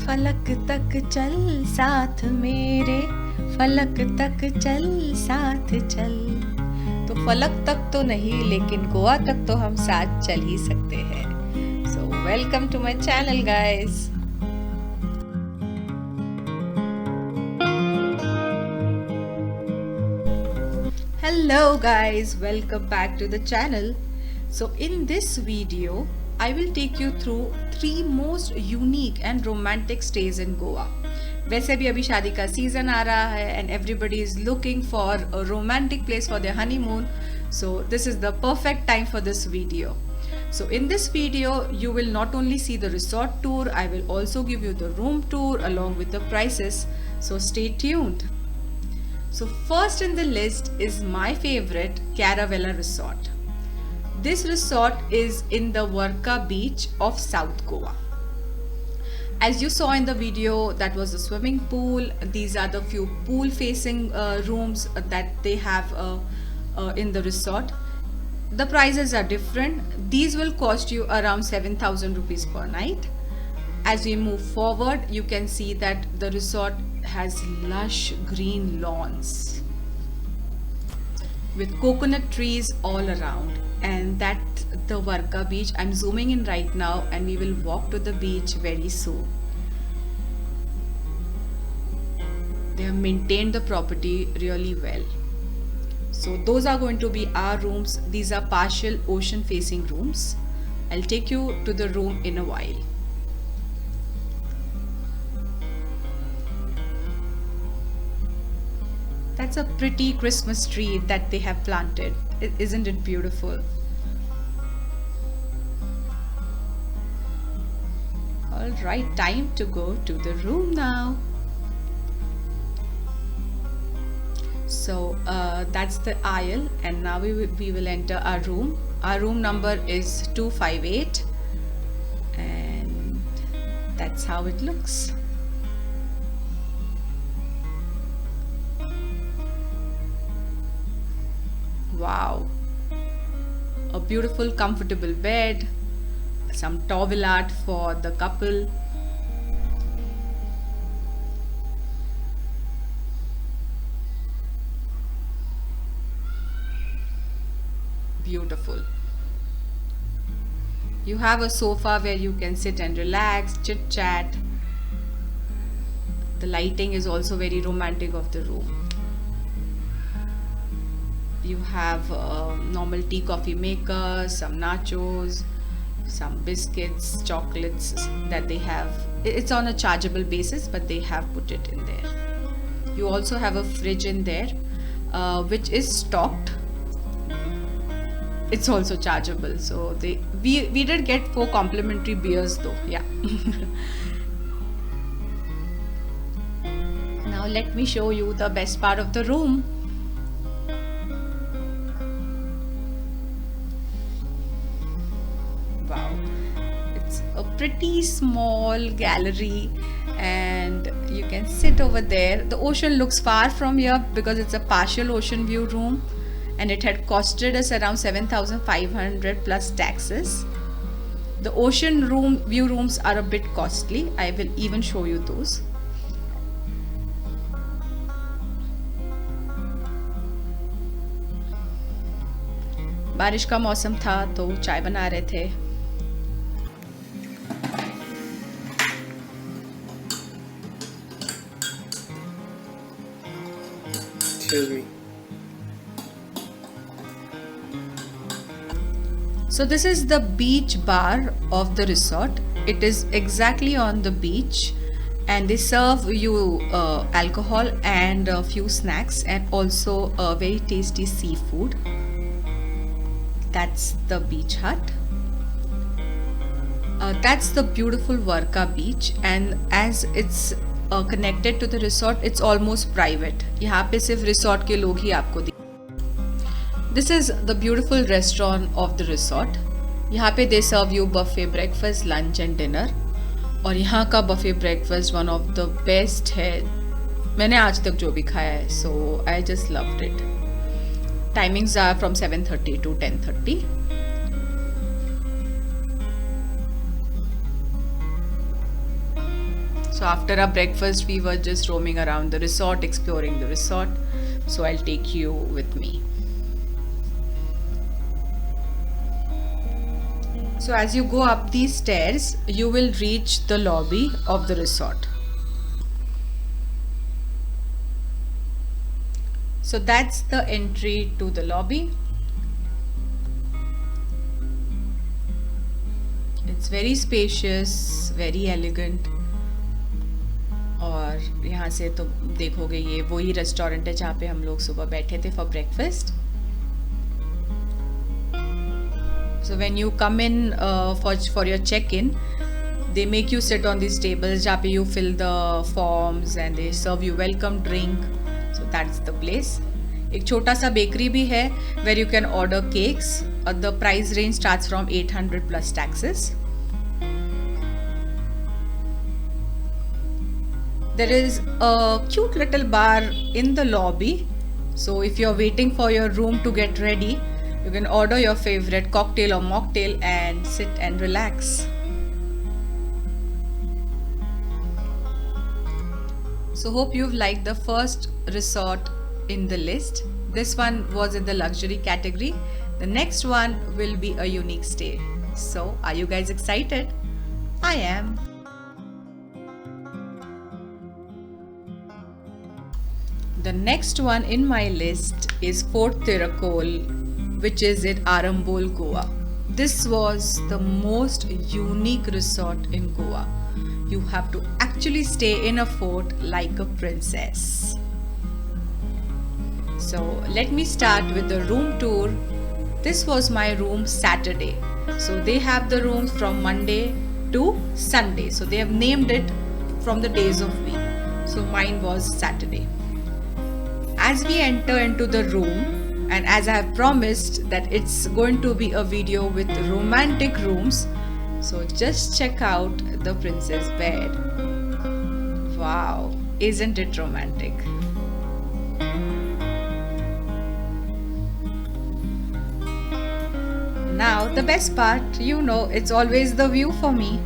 फलक तक चल साथ मेरे, फलक तक चल साथ चल। तो फलक तक तो नहीं, लेकिन गोवा तक तो हम साथ चल ही सकते हैं। So welcome to my channel guys. Hello guys, welcome back to the channel. So in this video I will take you through 3 most unique and romantic stays in Goa. वैसे भी अभी शादी का सीजन आ रहा है and everybody is looking for a romantic place for their honeymoon. So this is the perfect time for this video. So in this video you will not only see the resort tour, I will also give you the room tour along with the prices. So stay tuned. So first in the list is my favorite Caravella Resort. This resort is in the Varka beach of South Goa. As you saw in the video, that was the swimming pool. These are the few pool facing rooms that they have in the resort. The prices are different. These will cost you around 7,000 rupees per night. As we move forward, you can see that the resort has lush green lawns with coconut trees all around, and that's the Varka beach. I'm zooming in right now and we will walk to the beach very soon. They have maintained the property really well. So those are going to be our rooms. These are partial ocean facing rooms. I'll take you to the room in a while. That's a pretty Christmas tree that they have planted. Isn't it beautiful? Alright, time to go to the room now. So that's the aisle, and now we will enter our room. Our room number is 258 and that's how it looks. Wow, a beautiful comfortable bed, some towel art for the couple. Beautiful. You have a sofa where you can sit and relax, chit chat. The lighting is also very romantic of the room. You have a normal tea coffee maker, some nachos, some biscuits, chocolates that they have. It's on a chargeable basis, but they have put it in there. You also have a fridge in there, which is stocked. It's also chargeable. So we did get 4 complimentary beers though. Yeah. Now let me show you the best part of the room. Wow, it's a pretty small gallery and you can sit over there. The ocean looks far from here because it's a partial ocean view room, and it had costed us around 7,500 plus taxes. The ocean view rooms are a bit costly. I will even show you those. बारिश का मौसम था तो चाय बना रहे थे. Excuse me. So this is the beach bar of the resort. It is exactly on the beach, and they serve you alcohol and a few snacks and also a very tasty seafood. That's the beach hut. That's the beautiful Varka beach, and as it's connected to the resort, it's almost private. यहाँ पे सिर्फ resort के लोग ही आपको This is the beautiful restaurant of the resort. यहाँ पे they serve you buffet breakfast, lunch and dinner. और यहाँ का buffet breakfast one of the best है. मैंने आज तक जो भी खाया है. So I just loved it. Timings are from 7:30 to 10:30. So after our breakfast, we were just roaming around the resort, exploring the resort. So I'll take you with me. So as you go up these stairs, you will reach the lobby of the resort. So that's the entry to the lobby. It's very spacious, very elegant. और यहाँ से तो देखोगे ये वही restaurant है जहाँ पे हम लोग सुबह बैठे थे for breakfast. So when you come in for your check-in, they make you sit on these tables जहाँ पे you fill the forms and they serve you welcome drink. So that's the place. एक छोटा सा bakery भी है where you can order cakes. The price range starts from 800 plus taxes. There is a cute little bar in the lobby. So if you're waiting for your room to get ready, you can order your favorite cocktail or mocktail and sit and relax. So hope you've liked the first resort in the list. This one was in the luxury category. The next one will be a unique stay. So are you guys excited? I am. The next one in my list is Fort Tiracol, which is in Arambol, Goa. This was the most unique resort in Goa. You have to actually stay in a fort like a princess. So let me start with the room tour. This was my room Saturday. So they have the rooms from Monday to Sunday. So they have named it from the days of week. So mine was Saturday. As we enter into the room, and as I have promised that it's going to be a video with romantic rooms, so just check out the princess bed. Wow, isn't it romantic? Now the best part, it's always the view for me.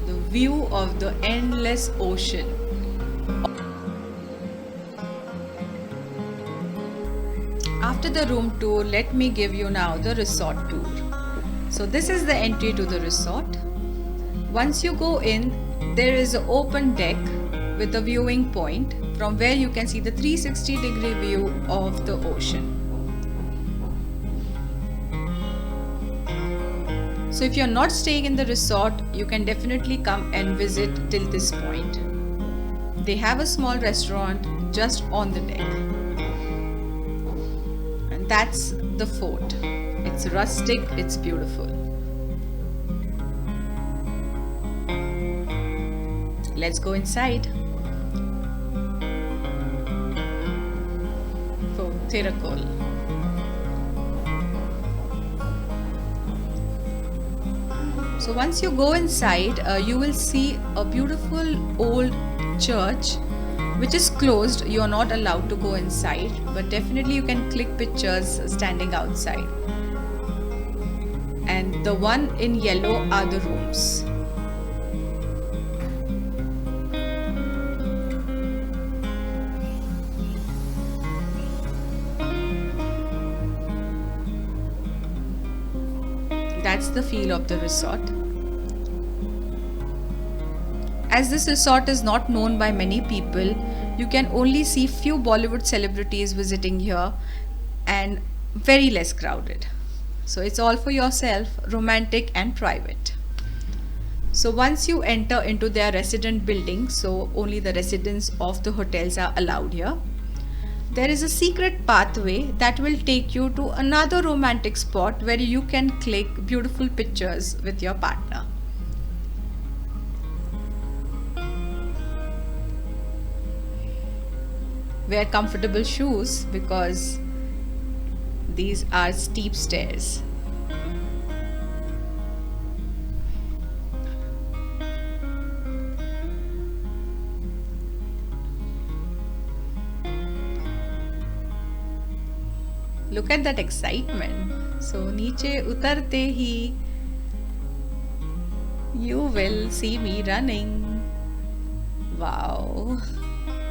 The view of the endless ocean. After the room tour, let me give you now the resort tour. So this is the entry to the resort. Once you go in, there is an open deck with a viewing point from where you can see the 360-degree view of the ocean. So if you're not staying in the resort, you can definitely come and visit till this point. They have a small restaurant just on the deck. That's the fort. It's rustic, it's beautiful. Let's go inside. Fort Tiracol. So once you go inside, you will see a beautiful old church which is closed. You are not allowed to go inside, but definitely you can click pictures standing outside. And the one in yellow are the rooms. That's the feel of the resort. As this resort is not known by many people, you can only see few Bollywood celebrities visiting here and very less crowded. So it's all for yourself, romantic and private. So once you enter into their resident building, so only the residents of the hotels are allowed here, there is a secret pathway that will take you to another romantic spot where you can click beautiful pictures with your partner. Wear comfortable shoes because these are steep stairs. Look at that excitement. So नीचे उतरते ही you will see me running. Wow,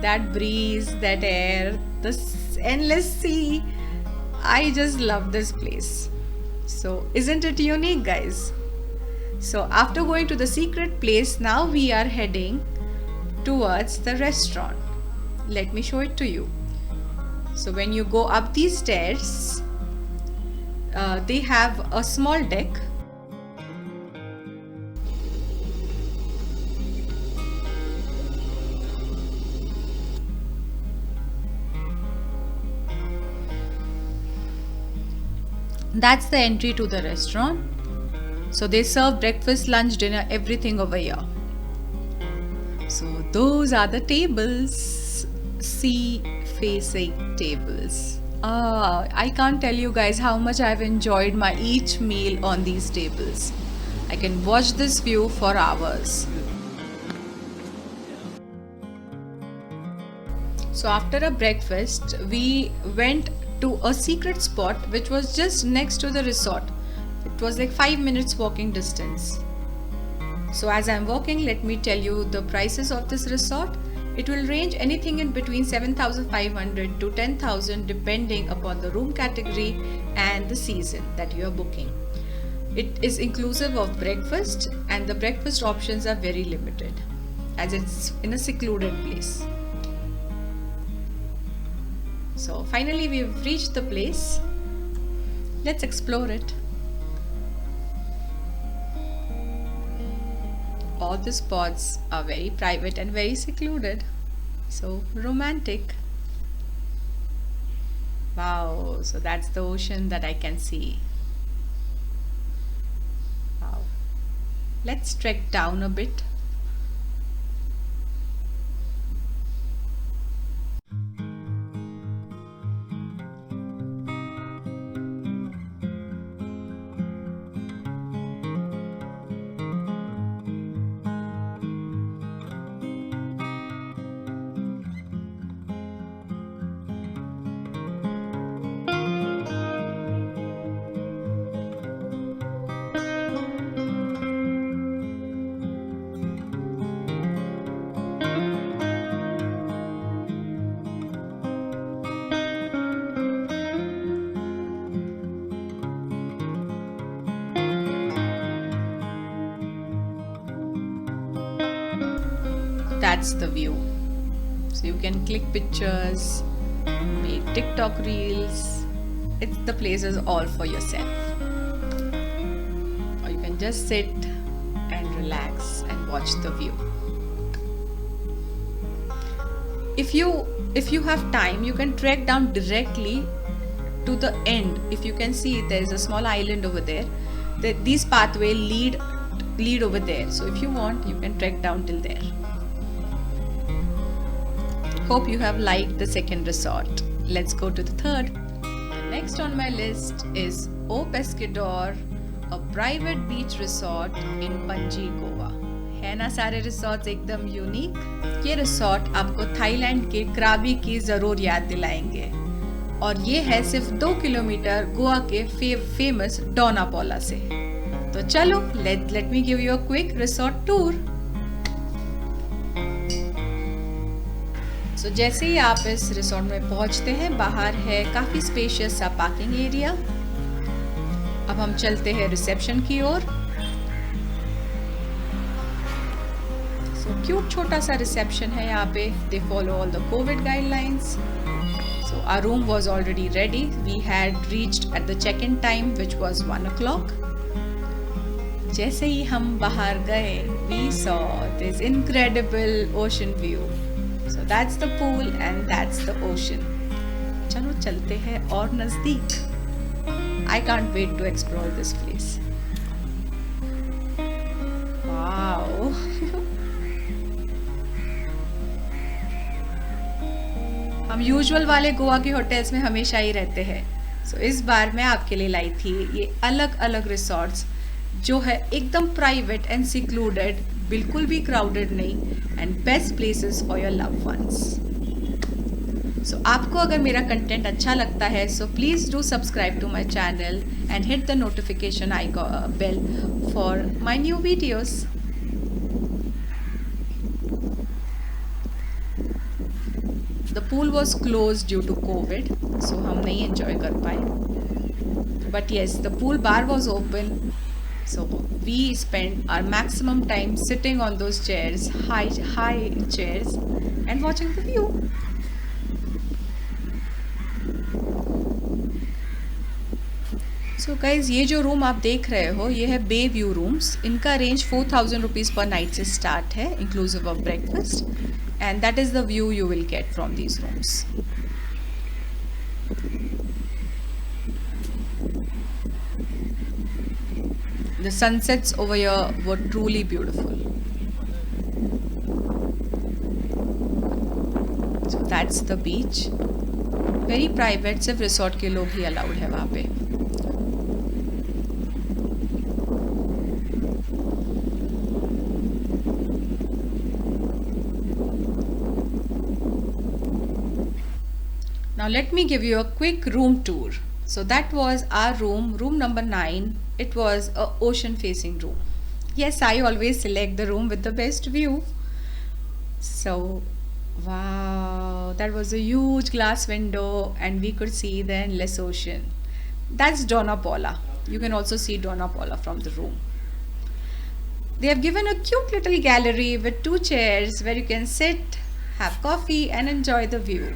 that breeze, that air, this endless sea. I just love this place. So, isn't it unique, guys? So, after going to the secret place, now we are heading towards the restaurant. Let me show it to you. So, when you go up these stairs, they have a small deck. That's the entry to the restaurant. So they serve breakfast, lunch, dinner, everything over here. So those are the tables, sea facing tables. I can't tell you guys how much I've enjoyed my each meal on these tables. I can watch this view for hours. So after a breakfast, we went to a secret spot which was just next to the resort. It was like 5 minutes walking distance. So as I'm walking, let me tell you the prices of this resort. It will range anything in between 7,500 to 10,000 depending upon the room category and the season that you are booking. It is inclusive of breakfast, and the breakfast options are very limited as it's in a secluded place. So finally we've reached the place. Let's explore it. All the spots are very private and very secluded. So romantic. Wow, so that's the ocean that I can see. Wow. Let's trek down a bit. That's the view. So you can click pictures, make TikTok reels. The place is all for yourself. Or you can just sit and relax and watch the view. If you have time, you can trek down directly to the end. If you can see, there is a small island over there. These pathways lead over there. So if you want, you can trek down till there. Hope you have liked the second resort. Let's go to the third. The next on my list is O Pescador, a private beach resort in Panji, Goa. है ना सारे resorts एकदम unique. ये resort आपको Thailand के क्राबी की जरूर याद दिलाएंगे, और ये है सिर्फ 2 किलोमीटर गोवा के फेमस डोनापोला से। तो चलो let me give you a quick resort tour. तो जैसे ही आप इस रिसोर्ट में पहुंचते हैं, बाहर है काफी स्पेशियस सा पार्किंग एरिया। अब हम चलते हैं रिसेप्शन की ओर। सो क्यूट छोटा सा रिसेप्शन है यहाँ पे। They follow all the COVID guidelines. So our room was already ready. We had reached at the check in time which was 1 o'clock। जैसे ही हम बाहर गए, we saw this incredible ocean view. So that's the pool and that's the ocean. चलो चलते हैं और नजदीक। I can't wait to explore this place. Wow. हम यूजुअल वाले गोवा के होटल्स में हमेशा ही रहते हैं। So इस बार मैं आपके लिए लाई थी ये अलग अलग रिसॉर्ट्स, जो है एकदम प्राइवेट एंड सिक्लूडेड, बिल्कुल भी क्राउडेड नहीं, and best places for your love ones. So आपको अगर मेरा कंटेंट अच्छा लगता है, so please do subscribe to my channel and hit the notification bell for my new videos. The pool was closed due to COVID, so हम नहीं enjoy कर पाए. But yes, the pool bar was open, so we spent our maximum time sitting on those chairs, high chairs, and watching the view. So guys ये जो room आप देख रहे हो ये है बे व्यू रूम्स. इनका रेंज 4000 रुपीज़ पर नाइट से स्टार्ट है inclusive of breakfast, and that is the view you will get from these rooms. The sunsets over here were truly beautiful. So that's the beach. Very private, सिर्फ resort के लोग ही allowed है वहाँ पे. Now let me give you a quick room tour. So that was our room number 9. It was a ocean facing room. Yes, I always select the room with the best view. So wow, that was a huge glass window and we could see the endless ocean. That's Donna Paula. You can also see Donna Paula from the room. They have given a cute little gallery with 2 chairs where you can sit, have coffee and enjoy the view.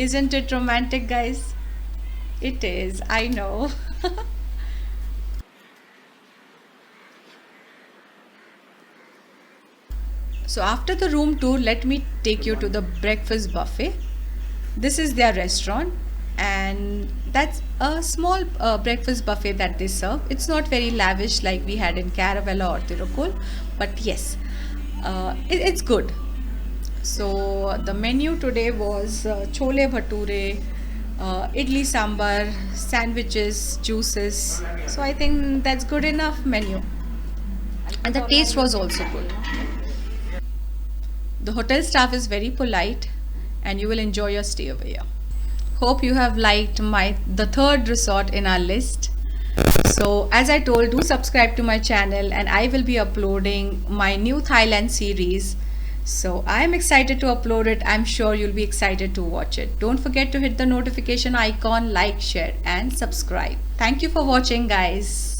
Isn't it romantic, guys? It is, I know. So after the room tour, let me take you to the breakfast buffet. This is their restaurant, and that's a small breakfast buffet that they serve. It's not very lavish like we had in Caravella or Tirukul, but yes, it's good. So the menu today was chole bhature, idli sambar, sandwiches, juices. So I think that's good enough menu, and the taste was also good. The hotel staff is very polite and you will enjoy your stay over here. Hope you have liked the third resort in our list. So as I told, do subscribe to my channel and I will be uploading my new Thailand series. So I'm excited to upload it. I'm sure you'll be excited to watch it. Don't forget to hit the notification icon, like, share and subscribe. Thank you for watching, guys.